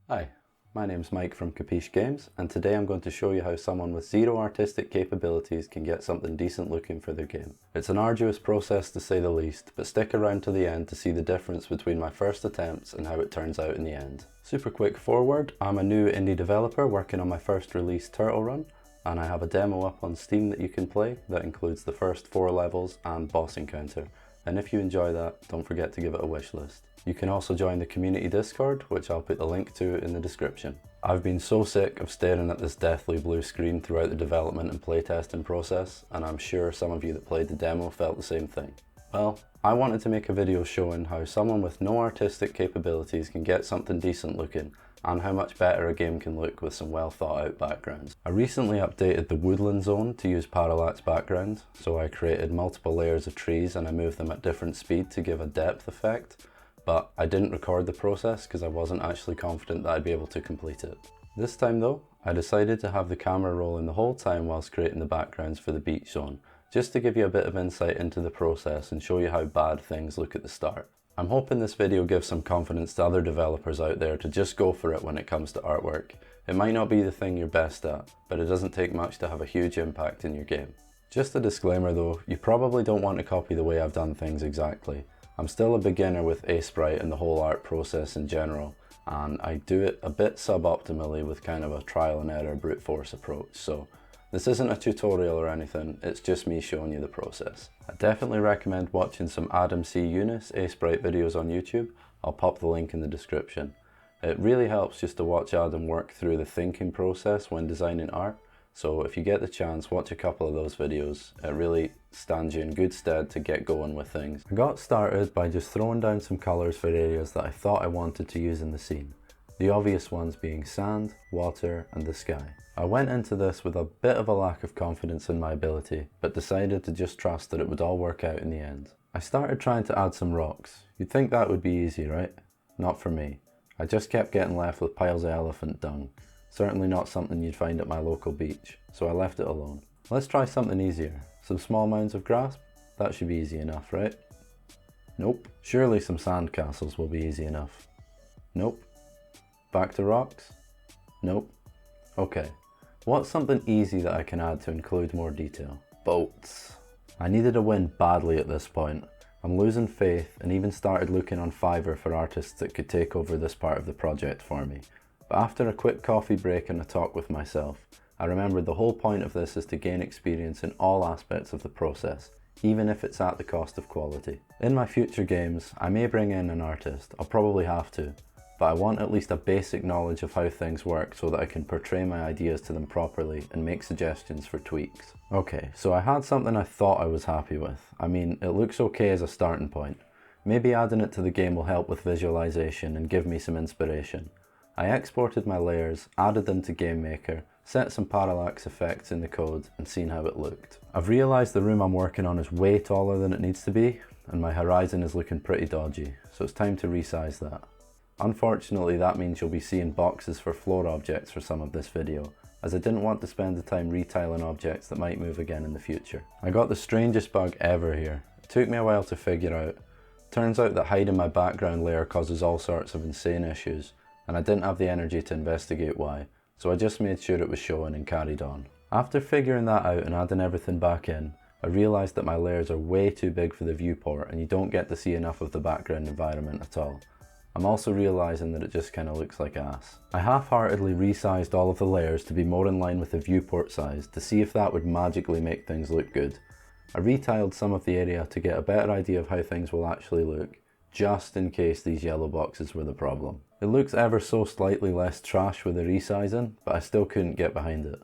Hi, my name's Mike from Capiche Games, and today I'm going to show you how someone with zero artistic capabilities can get something decent looking for their game. It's an arduous process to say the least, but stick around to the end to see the difference between my first attempts and how it turns out in the end. Super quick forward, I'm a new indie developer working on my first release, Turtle Run, and I have a demo up on Steam that you can play that includes the first 4 levels and boss encounter. And if you enjoy that, don't forget to give it a wish list. You can also join the community Discord, which I'll put the link to in the description. I've been so sick of staring at this deathly blue screen throughout the development and playtesting process, and I'm sure some of you that played the demo felt the same thing. Well, I wanted to make a video showing how someone with no artistic capabilities can get something decent looking, and how much better a game can look with some well thought out backgrounds. I recently updated the woodland zone to use parallax background, so I created multiple layers of trees and I moved them at different speed to give a depth effect, but I didn't record the process because I wasn't actually confident that I'd be able to complete it. This time though, I decided to have the camera rolling the whole time whilst creating the backgrounds for the beach zone, just to give you a bit of insight into the process and show you how bad things look at the start. I'm hoping this video gives some confidence to other developers out there to just go for it when it comes to artwork. It might not be the thing you're best at, but it doesn't take much to have a huge impact in your game. Just a disclaimer though, you probably don't want to copy the way I've done things exactly. I'm still a beginner with Aseprite and the whole art process in general, and I do it a bit suboptimally with kind of a trial and error brute force approach, so this isn't a tutorial or anything, it's just me showing you the process. I definitely recommend watching some Adam C. Younis Aseprite videos on YouTube. I'll pop the link in the description. It really helps just to watch Adam work through the thinking process when designing art, so if you get the chance, watch a couple of those videos. It really stands you in good stead to get going with things. I got started by just throwing down some colours for areas that I thought I wanted to use in the scene. The obvious ones being sand, water and the sky. I went into this with a bit of a lack of confidence in my ability, but decided to just trust that it would all work out in the end. I started trying to add some rocks. You'd think that would be easy, right? Not for me. I just kept getting left with piles of elephant dung. Certainly not something you'd find at my local beach, so I left it alone. Let's try something easier. Some small mounds of grass? That should be easy enough, right? Nope. Surely some sand castles will be easy enough. Nope. Back to rocks? Nope. Okay. What's something easy that I can add to include more detail? Boats. I needed a win badly at this point. I'm losing faith and even started looking on Fiverr for artists that could take over this part of the project for me. But after a quick coffee break and a talk with myself, I remembered the whole point of this is to gain experience in all aspects of the process, even if it's at the cost of quality. In my future games, I may bring in an artist, I'll probably have to, but I want at least a basic knowledge of how things work so that I can portray my ideas to them properly and make suggestions for tweaks. Okay, so I had something I thought I was happy with. I mean, it looks okay as a starting point. Maybe adding it to the game will help with visualization and give me some inspiration. I exported my layers, added them to GameMaker, set some parallax effects in the code and seen how it looked. I've realised the room I'm working on is way taller than it needs to be, and my horizon is looking pretty dodgy, so it's time to resize that. Unfortunately, that means you'll be seeing boxes for floor objects for some of this video, as I didn't want to spend the time retiling objects that might move again in the future. I got the strangest bug ever here. It took me a while to figure out. Turns out that hiding my background layer causes all sorts of insane issues, and I didn't have the energy to investigate why, so I just made sure it was showing and carried on. After figuring that out and adding everything back in, I realised that my layers are way too big for the viewport and you don't get to see enough of the background environment at all. I'm also realising that it just kinda looks like ass. I half-heartedly resized all of the layers to be more in line with the viewport size to see if that would magically make things look good. I retiled some of the area to get a better idea of how things will actually look, just in case these yellow boxes were the problem. It looks ever so slightly less trash with the resizing, but I still couldn't get behind it.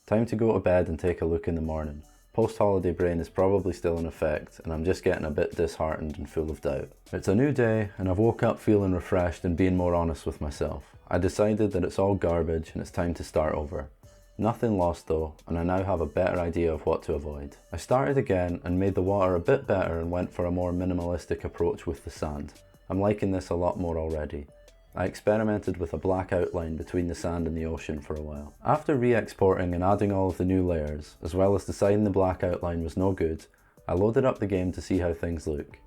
Time to go to bed and take a look in the morning. Post-holiday brain is probably still in effect, and I'm just getting a bit disheartened and full of doubt. It's a new day, and I've woke up feeling refreshed and being more honest with myself. I decided that it's all garbage and it's time to start over. Nothing lost though, and I now have a better idea of what to avoid. I started again and made the water a bit better and went for a more minimalistic approach with the sand. I'm liking this a lot more already. I experimented with a black outline between the sand and the ocean for a while. After re-exporting and adding all of the new layers, as well as deciding the black outline was no good, I loaded up the game to see how things look.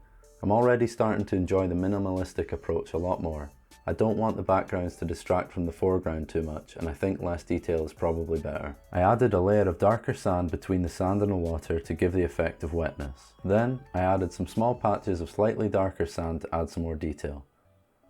I'm already starting to enjoy the minimalistic approach a lot more, I don't want the backgrounds to distract from the foreground too much, and I think less detail is probably better. I added a layer of darker sand between the sand and the water to give the effect of wetness. Then, I added some small patches of slightly darker sand to add some more detail.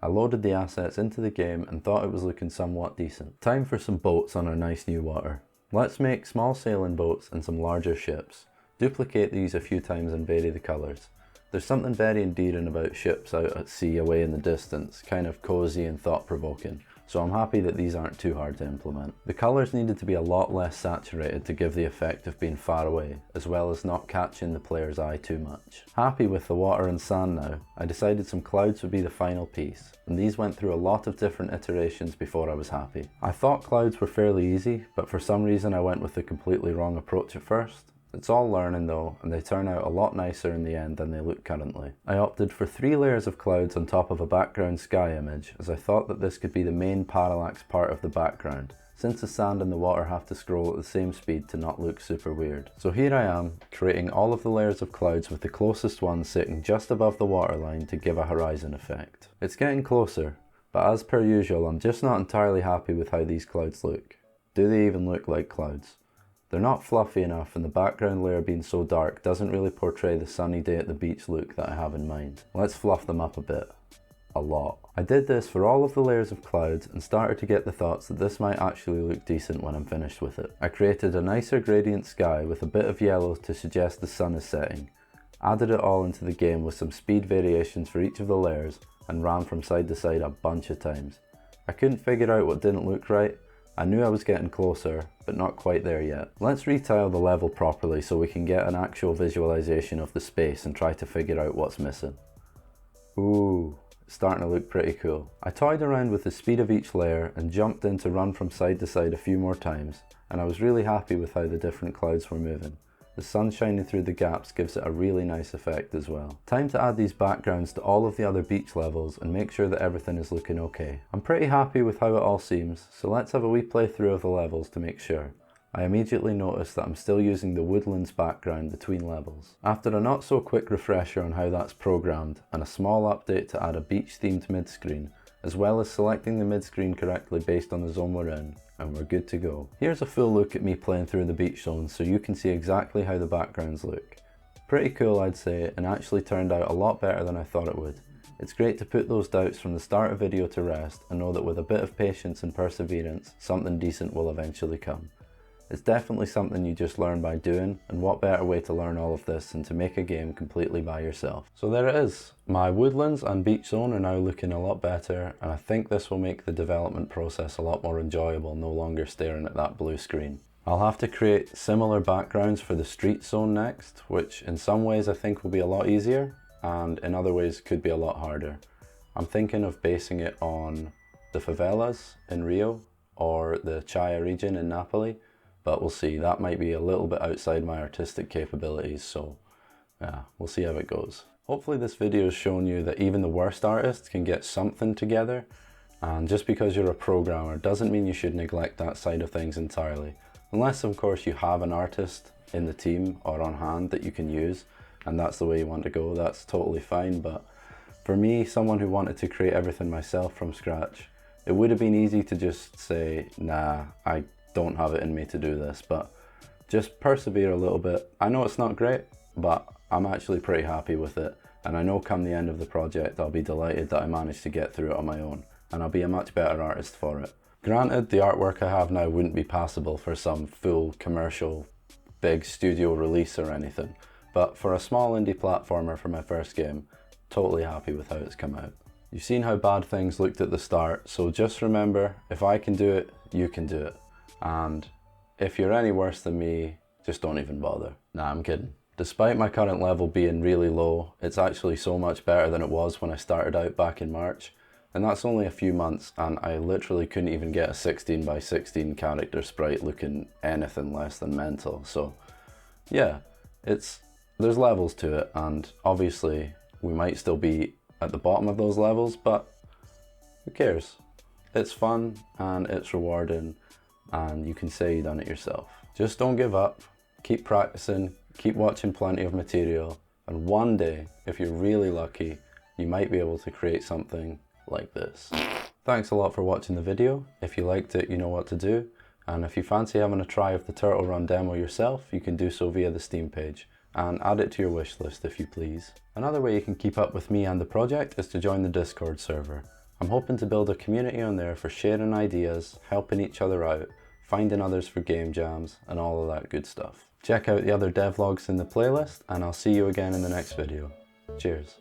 I loaded the assets into the game and thought it was looking somewhat decent. Time for some boats on our nice new water. Let's make small sailing boats and some larger ships. Duplicate these a few times and vary the colours. There's something very endearing about ships out at sea away in the distance, kind of cozy and thought-provoking, so I'm happy that these aren't too hard to implement. The colours needed to be a lot less saturated to give the effect of being far away, as well as not catching the player's eye too much. Happy with the water and sand now, I decided some clouds would be the final piece, and these went through a lot of different iterations before I was happy. I thought clouds were fairly easy, but for some reason I went with the completely wrong approach at first. It's all learning though, and they turn out a lot nicer in the end than they look currently. I opted for 3 layers of clouds on top of a background sky image, as I thought that this could be the main parallax part of the background, since the sand and the water have to scroll at the same speed to not look super weird. So here I am, creating all of the layers of clouds with the closest one sitting just above the waterline to give a horizon effect. It's getting closer, but as per usual I'm just not entirely happy with how these clouds look. Do they even look like clouds? They're not fluffy enough, and the background layer being so dark doesn't really portray the sunny day at the beach look that I have in mind. Let's fluff them up a bit. A lot. I did this for all of the layers of clouds and started to get the thoughts that this might actually look decent when I'm finished with it. I created a nicer gradient sky with a bit of yellow to suggest the sun is setting, added it all into the game with some speed variations for each of the layers, and ran from side to side a bunch of times. I couldn't figure out what didn't look right. I knew I was getting closer, but not quite there yet. Let's retile the level properly so we can get an actual visualization of the space and try to figure out what's missing. Ooh, it's starting to look pretty cool. I toyed around with the speed of each layer and jumped in to run from side to side a few more times, and I was really happy with how the different clouds were moving. The sun shining through the gaps gives it a really nice effect as well. Time to add these backgrounds to all of the other beach levels and make sure that everything is looking okay. I'm pretty happy with how it all seems, so let's have a wee playthrough of the levels to make sure. I immediately noticed that I'm still using the woodlands background between levels. After a not so quick refresher on how that's programmed and a small update to add a beach themed mid-screen, as well as selecting the mid-screen correctly based on the zone we're in, and we're good to go. Here's a full look at me playing through the beach zones so you can see exactly how the backgrounds look. Pretty cool I'd say, and actually turned out a lot better than I thought it would. It's great to put those doubts from the start of video to rest and know that with a bit of patience and perseverance, something decent will eventually come. It's definitely something you just learn by doing, and what better way to learn all of this than to make a game completely by yourself. So there it is. My woodlands and beach zone are now looking a lot better, and I think this will make the development process a lot more enjoyable, no longer staring at that blue screen. I'll have to create similar backgrounds for the street zone next, which in some ways I think will be a lot easier, and in other ways could be a lot harder. I'm thinking of basing it on the favelas in Rio, or the Chaya region in Napoli, but we'll see. That might be a little bit outside my artistic capabilities, so yeah, we'll see how it goes. Hopefully this video has shown you that even the worst artists can get something together, and just because you're a programmer doesn't mean you should neglect that side of things entirely. Unless of course you have an artist in the team or on hand that you can use, and that's the way you want to go, that's totally fine. But for me, someone who wanted to create everything myself from scratch, it would have been easy to just say, nah, I don't have it in me to do this, but just persevere a little bit. I know it's not great, but I'm actually pretty happy with it, and I know come the end of the project I'll be delighted that I managed to get through it on my own, and I'll be a much better artist for it. Granted, the artwork I have now wouldn't be passable for some full commercial big studio release or anything, but for a small indie platformer for my first game, totally happy with how it's come out. You've seen how bad things looked at the start, so just remember, if I can do it, you can do it. And if you're any worse than me, just don't even bother. Nah, I'm kidding. Despite my current level being really low, it's actually so much better than it was when I started out back in March. And that's only a few months, and I literally couldn't even get a 16 by 16 character sprite looking anything less than mental. So yeah, there's levels to it, and obviously we might still be at the bottom of those levels, but who cares? It's fun and it's rewarding, and you can say you've done it yourself. Just don't give up, keep practicing, keep watching plenty of material, and one day, if you're really lucky, you might be able to create something like this. Thanks a lot for watching the video. If you liked it, you know what to do. And if you fancy having a try of the Turtle Run demo yourself, you can do so via the Steam page. And add it to your wish list if you please. Another way you can keep up with me and the project is to join the Discord server. I'm hoping to build a community on there for sharing ideas, helping each other out, finding others for game jams, and all of that good stuff. Check out the other devlogs in the playlist, and I'll see you again in the next video. Cheers.